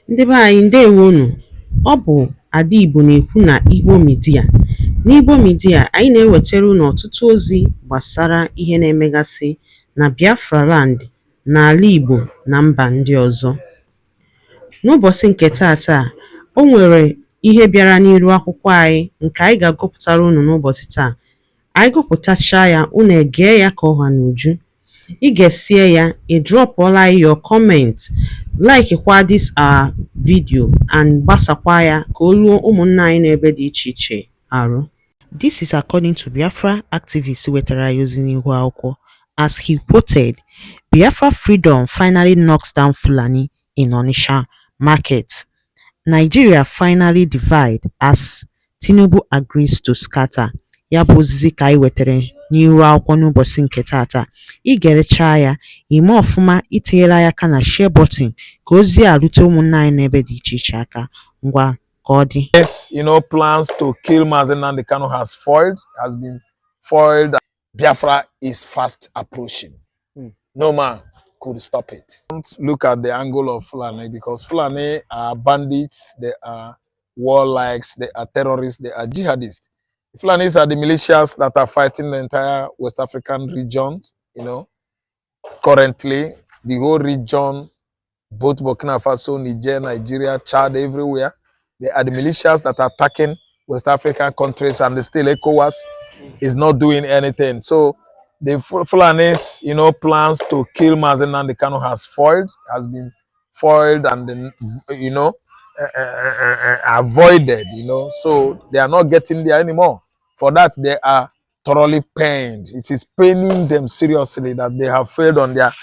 Ndị be anyị ndewonu. Ọ bụ Ada Igbo na-ekwu na Igbo Media. N'Igbo Media, anyị na-ewetara unu ọtụtụ ozi gbasara ihe na-emegasị na Biafra land, n'ala Igbo na mba ndị ọzọ. N'ụbọchị nke taata, o nwere ihe bịara n'iru akwụkwọ anyị nke anyị ga-agụpụtara unu n'ụbọchị taa. Anyị gụpụtachaa ya, unu egee ya ka ọha n'uju. Ị ga-esie ya, ị drọpụọla your comment, like kwa this our video and gbasakwa ya ka o ruo ụmụnna anyị n'ebe dị iche iche arụ. This is according to Biafra activist wetara ya ozi n'ihu akwụkwọ. As he quoted, Biafra freedom finally knocks down Fulani in Onitsha market. Nigeria finally divide as Tinubu agrees to scatter. Ya bụ ozizi ka anyị wetara n'ihu akwụkwọ n'ụbọchị nke taata. Ị ga-erecha ya, ime ọfụma itinyela ya aka na share button ka ozi a rute ụmụnna anyị n'ebe dị iche iche aka. Ngwa ka ọ dị. Yes, plans to kill nnamdi Kanu has been foiled. Biafra is fast approaching. No man could stop it. Don't look at the angle of Fulani, because Fulani are bandits, they are warlocks, they are terrorists, they are jihadists. Fulanis are the militias that are fighting the entire West African region, Currently, the whole region, both Burkina Faso, Niger, Nigeria, Chad, everywhere, they are the militias that are attacking West African countries, and still ECOWAS is not doing anything. So the Fulanis, plans to kill nnamdi Kanu has been foiled and then, avoided, so they are not getting there anymore. For that, they are thoroughly pained. It is paining them seriously that they have failed on their,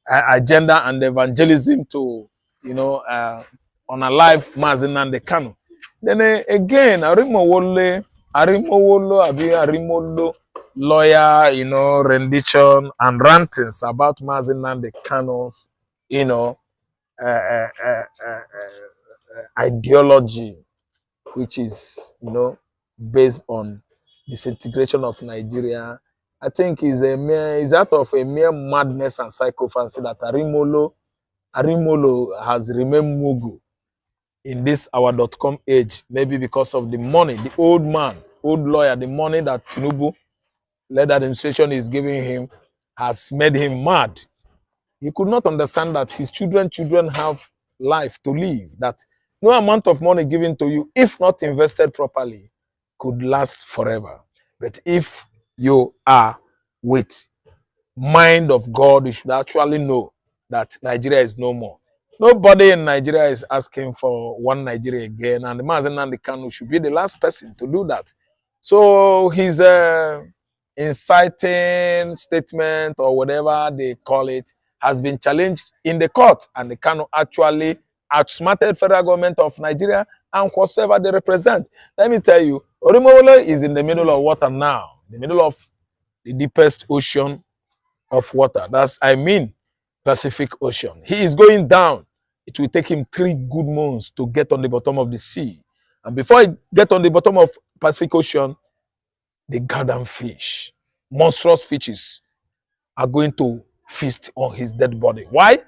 agenda and evangelism to, unalive nnamdi Kanu. Then again, Arimowolo, lawyer, rendition and rantings about nnamdi Kanu's, ideology, which is, based on disintegration of Nigeria. I think is out of a mere madness and psychophancy that Arimolo has remained Mugu in this our.com age, maybe because of the money, the old lawyer, the money that Tinubu led administration is giving him has made him mad. He could not understand that his children have life to live, that no amount of money given to you, if not invested properly, could last forever. But if you are with mind of God, you should actually know that Nigeria is no more. Nobody in Nigeria is asking for one Nigeria again, and the nnamdi Kanu should be the last person to do that. So his inciting statement, or whatever they call it, has been challenged in the court, and the Kanu actually outsmarted federal government of Nigeria and whatever they represent. Let me tell you, Orimowolo is in the middle of water now, the middle of the deepest ocean of water. Pacific Ocean. He is going down. It will take him 3 good months to get on the bottom of the sea. And before he gets on the bottom of Pacific Ocean, the goddamn fish, monstrous fishes, are going to feast on his dead body. Why?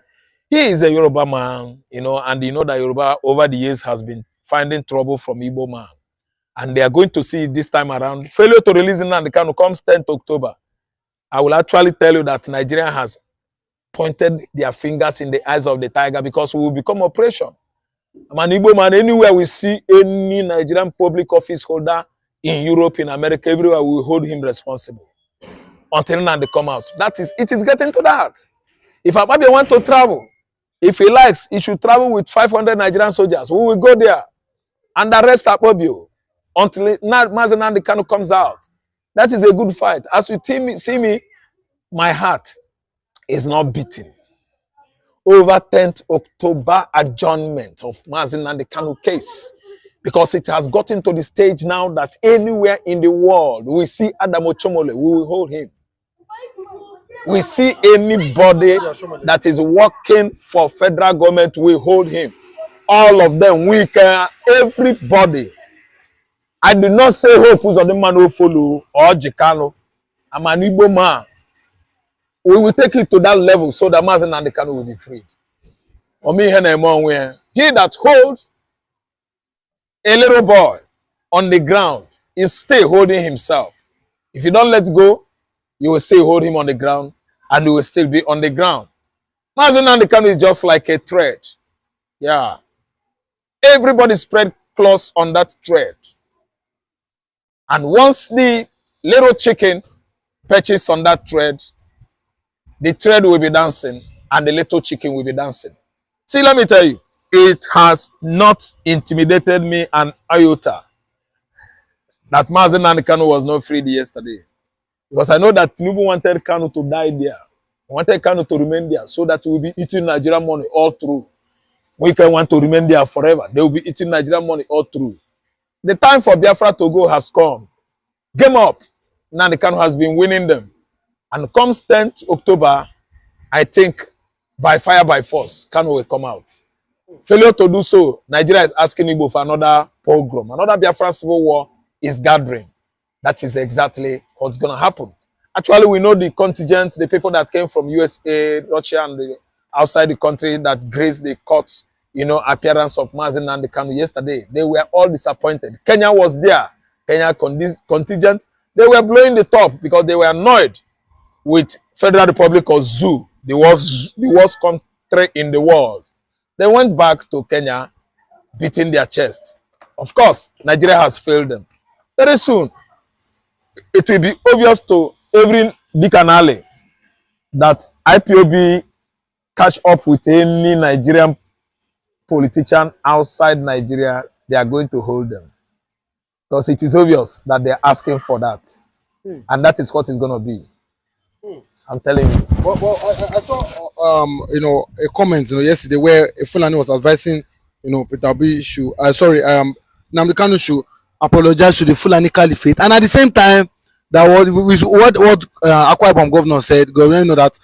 He is a Yoruba man, and that Yoruba over the years has been finding trouble from Igbo man. And they are going to see this time around. Failure to release nnamdi Kanu comes 10th October. I will actually tell you that Nigeria has pointed their fingers in the eyes of the tiger, because we will become operation. I'm an Igbo man. Anywhere we see any Nigerian public office holder in Europe, in America, everywhere, we will hold him responsible until nnamdi come out. It is getting to that. If Ababi want to travel, if he likes, he should travel with 500 Nigerian soldiers. We will go there and arrest Akpobio until nnamdi Kanu comes out. That is a good fight. As you see me, my heart is not beating over 10th October adjournment of nnamdi Kanu case, because it has gotten to the stage now that anywhere in the world we see Adam Ochomole, we will hold him. We see anybody that is working for federal government, we hold him. All of them, we can, everybody. I do not say hope who's on the man who follow or Jikano. I'm an Igbo man. We will take it to that level so that nnamdi Kanu will be freed. He that holds a little boy on the ground is still holding himself. If you don't let go, you will still hold him on the ground and he will still be on the ground. Mazi Nnamdi Kanu is just like a thread. Yeah. Everybody spread close on that thread. And once the little chicken perches on that thread, the thread will be dancing and the little chicken will be dancing. See, let me tell you, it has not intimidated me an iota that Mazi Nnamdi Kanu was not freed yesterday. Because I know that Tinubu wanted Kanu to die there. He wanted Kanu to remain there so that we will be eating Nigerian money all through. We can want to remain there forever. They will be eating Nigerian money all through. The time for Biafra to go has come. Game up. Nnamdi Kanu has been winning them. And comes 10th October, I think by fire by force, Kanu will come out. Failure to do so, Nigeria is asking Igbo for another pogrom. Another Biafra civil war is gathering. That is exactly what's going to happen. Actually, we know the contingent, the people that came from USA, Russia, and the outside the country that graced the court, appearance of Mazi Nnamdi Kanu yesterday. They were all disappointed. Kenya was there. Kenya contingent. They were blowing the top because they were annoyed with Federal Republic of Zoo, the worst country in the world. They went back to Kenya, beating their chest. Of course, Nigeria has failed them. Very soon, it will be obvious to every Dick and Alley that IPOB catch up with any Nigerian politician outside Nigeria, they are going to hold them. Because it is obvious that they are asking for that. And that is what it's going to be. I'm telling you. Well, I saw, a comment, yesterday where a Fulani was advising, Peter Obi should, Nnamdi Kanu should apologize to the Fulani Caliphate, and at the same time, that what Akwa Ibom governor said. Governor know that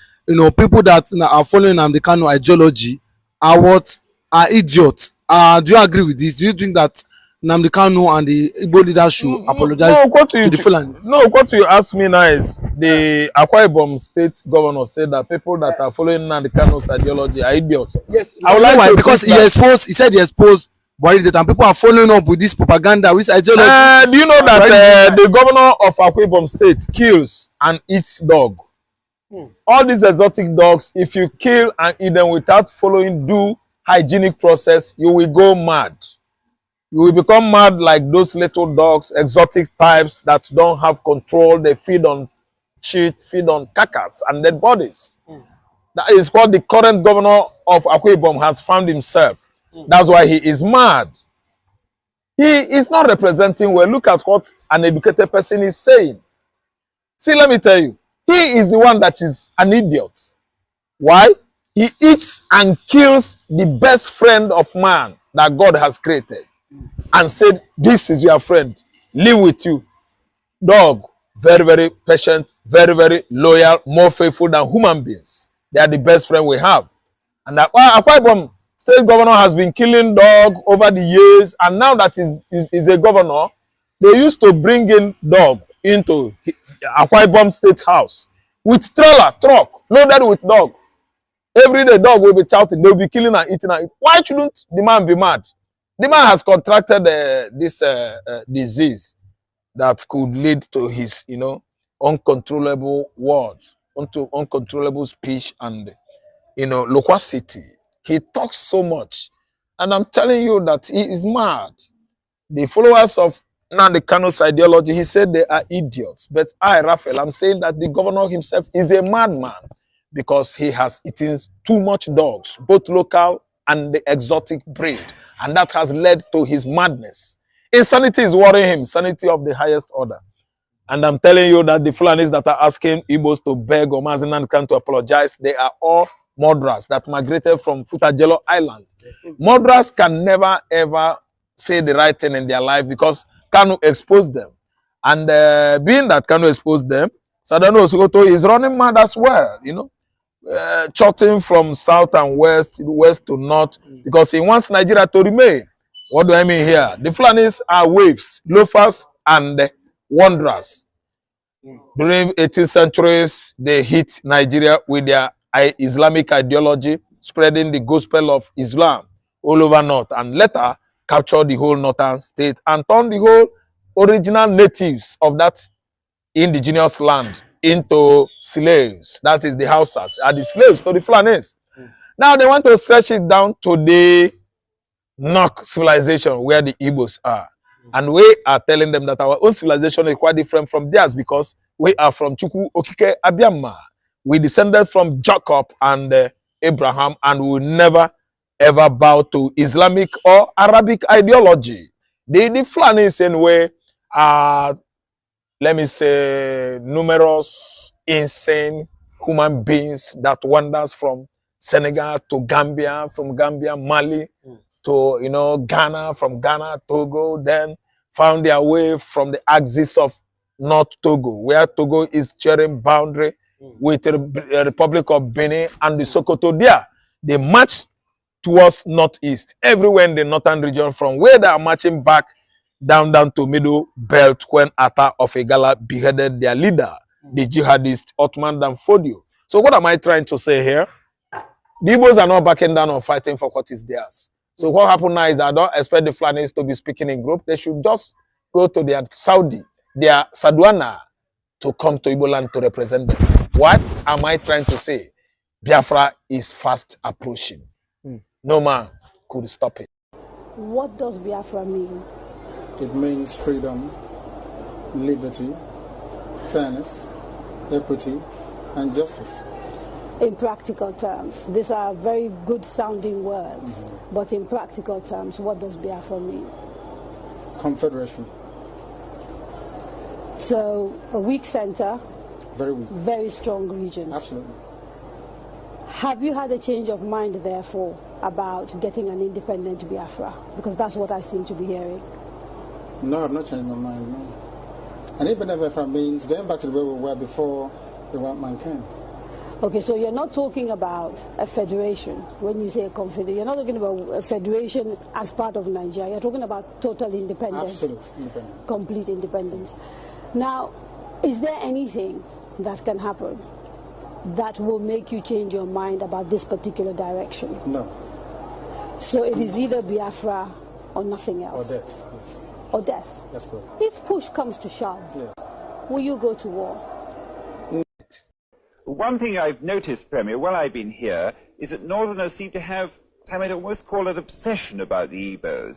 people that are following Nnamdi Kanu ideology are idiots. Do you agree with this? Do you think that Nnamdi Kanu and the Igbo leaders should apologize to the Fulani? No, what you ask me now is the Akwa Ibom state governor said that people that are following Nnamdi Kanu's ideology are idiots. Yes, I would like why? to Because he said he exposed Buhari that, and people are following up with this propaganda, which ideology. Do you know that the governor of Akwa Ibom state kills and eats dog? All these exotic dogs, if you kill and eat them without following due hygienic process, you will go mad. You will become mad like those little dogs, exotic types that don't have control. They feed on shit, feed on carcass and dead bodies. That is what the current governor of Akwa Ibom has found himself. That's why he is mad. He is not representing well. Look at what an educated person is saying. See, let me tell you. He is the one that is an idiot. Why? He eats and kills the best friend of man that God has created. And said, this is your friend. Live with you. Dog, very, very patient, very, very loyal, more faithful than human beings. They are the best friend we have. And Akwa Ibom state governor has been killing dog over the years, and now that is a governor, they used to bring in dog into Akwa Ibom state house with trailer, truck, loaded with dog. Every day dog will be shouting, they will be killing and eating. Why shouldn't the man be mad? The man has contracted this disease that could lead to his, uncontrollable words, uncontrollable speech and, loquacity. He talks so much. And I'm telling you that he is mad. The followers of Nnamdi Kanu's ideology, he said they are idiots. But I, Raphael, I'm saying that the governor himself is a madman because he has eaten too much dogs, both local and the exotic breed. And that has led to his madness. Insanity is worrying him, sanity of the highest order. And I'm telling you that the Fulanis that are asking Igbos to beg or Mazi Nnamdi Kanu to apologize, they are all murderers that migrated from Futajelo Island. Murderers can never ever say the right thing in their life because Kanu exposed them. And being that Kanu exposed them, Sadano Sokoto is running mad as well, charting from south and west to north, because he wants Nigeria to remain. What do I mean here? The Fulanis are waves, loafers, and wanderers. During 18th centuries, they hit Nigeria with their Islamic ideology, spreading the gospel of Islam. all over North, and later captured the whole northern state and turned the whole original natives of that indigenous land into slaves. That is the Hausas, are the slaves to the Fulanis. Now they want to stretch it down to the Nok civilization where the Igbos are. And we are telling them that our own civilization is quite different from theirs because we are from Chukwu Okike Abiama. We descended from Jacob and Abraham, and we will never ever bow to Islamic or Arabic ideology. The Fulanis anyway are, let me say, numerous insane human beings that wanders from Senegal to Gambia, from Gambia, Mali, to, you know, Ghana, from Ghana, Togo, then found their way from the axis of North Togo, where Togo is sharing boundary with the Republic of Benin and the Sokoto there. They march towards northeast, everywhere in the northern region, from where they are marching back down to middle belt when Atta of Egala beheaded their leader, the jihadist Ottoman Dan Fodio. So what am I trying to say here? The Igbos are not backing down or fighting for what is theirs. So what happened now is I don't expect the Fulanis to be speaking in group. They should just go to their Saudi, their Saduana, to come to Igbo land to represent them. What am I trying to say? Biafra is fast approaching. No man could stop it. What does Biafra mean? It means freedom, liberty, fairness, equity, and justice. In practical terms, these are very good sounding words, but in practical terms, what does Biafra mean? Confederation. So, a weak center, Very weak. very strong regions. Absolutely. Have you had a change of mind, therefore, about getting an independent Biafra? Because that's what I seem to be hearing. No, I've not changed my mind, no. And independent Biafra means going back to the way we were before the white man came. Okay, so you're not talking about a federation when you say a confederation. You're not talking about a federation as part of Nigeria. You're talking about total independence. Absolute independence. Complete independence. Now, is there anything that can happen that will make you change your mind about this particular direction? No. So it is either Biafra or nothing Or else? death, yes. Or death? That's good. If push comes to shove, Yes. will you go to war? One thing I've noticed, Premier, while I've been here, is that Northerners seem to have, I might almost call it obsession about the Igbos.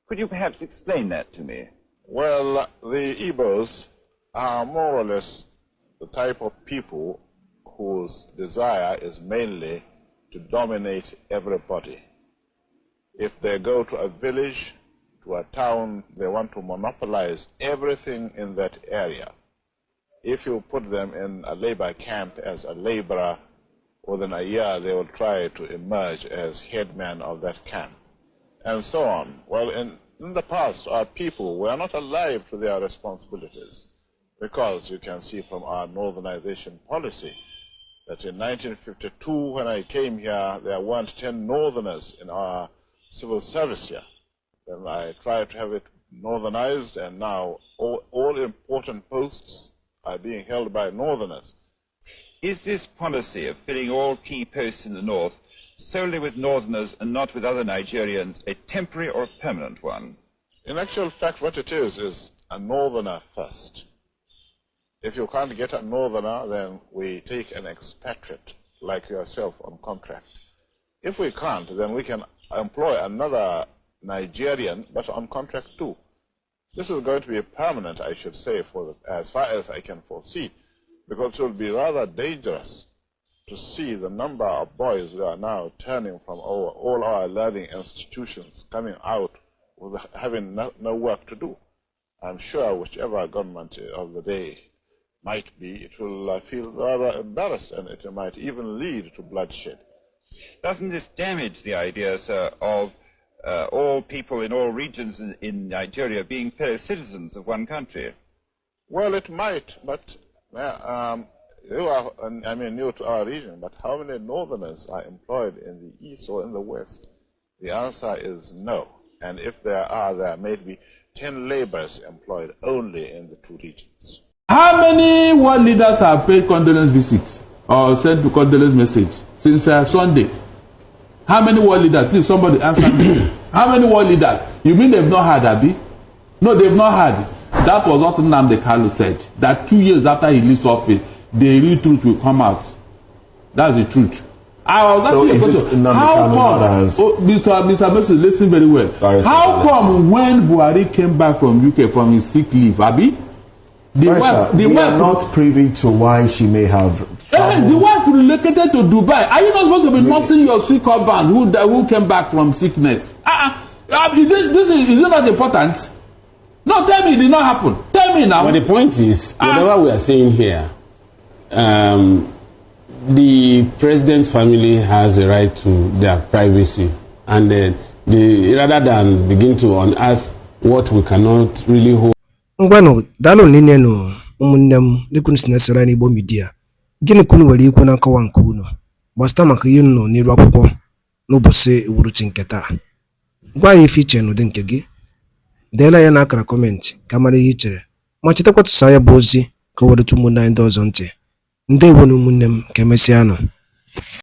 Could you perhaps explain that to me? Well, the Igbos are more or less the type of people whose desire is mainly to dominate everybody. If they go to a village, to a town, they want to monopolize everything in that area. If you put them in a labor camp as a laborer, within a year they will try to emerge as headman of that camp, and so on. Well, in the past, our people were not alive to their responsibilities, because you can see from our northernization policy that in 1952, when I came here, there weren't 10 northerners in our civil service here. Then I tried to have it northernized, and now all important posts are being held by northerners. Is this policy of filling all key posts in the north solely with northerners and not with other Nigerians a temporary or a permanent one? In actual fact, what it is a northerner first. If you can't get a northerner, then we take an expatriate like yourself on contract. If we can't, then we can employ another Nigerian, but on contract too. This is going to be permanent, I should say, as far as I can foresee, because it will be rather dangerous to see the number of boys who are now turning from all our learning institutions, coming out with having no work to do. I'm sure whichever government of the day might be, it will feel rather embarrassed, and it might even lead to bloodshed. Doesn't this damage the idea, sir, of all people in all regions in Nigeria being fellow citizens of one country? Well, it might, but you are, new to our region, but how many northerners are employed in the east or in the west? The answer is no. And if there are, there may be 10 laborers employed only in the two regions. How many world leaders have paid condolence visits or sent a condolence message since Sunday? How many world leaders? Please, somebody answer me. How many world leaders? You mean they've not had, Abi? No, they've not had. That was what nnamdi said. That 2 years after he leaves office, the real truth will come out. That's the truth. I was asking a question. How come? Mr. Messi, listen very well. How come when Buhari came back from UK from his sick leave, Abi? We are not privy to why she may have. The wife relocated to Dubai. Are you not supposed to be nursing your sick husband who came back from sickness? Is it not important? No, tell me it did not happen. Tell me now. But the point is, whatever we are saying here, the president's family has a right to their privacy, and rather than begin to unearth what we cannot really hold. Ngwano dalo nene no umunne m dịka si na-esere n'Igbo media gịnị kunu nwere ikwu na nkọwa nke unu gbasịta maka ihe nọ n'iru akwụkwọ n'ụbọchị uhuruchi nke taa. Gwa ya ife iche n'ụdị nke gị, deela ya n'akara kọmentị ka mara ihe i chere, ma chetakwa tụsa ya bụ ozi ka o were ụmụnne anyị ndị ọzọ ntị. Ndewo na ụmụnne m, ka emesịa nụ.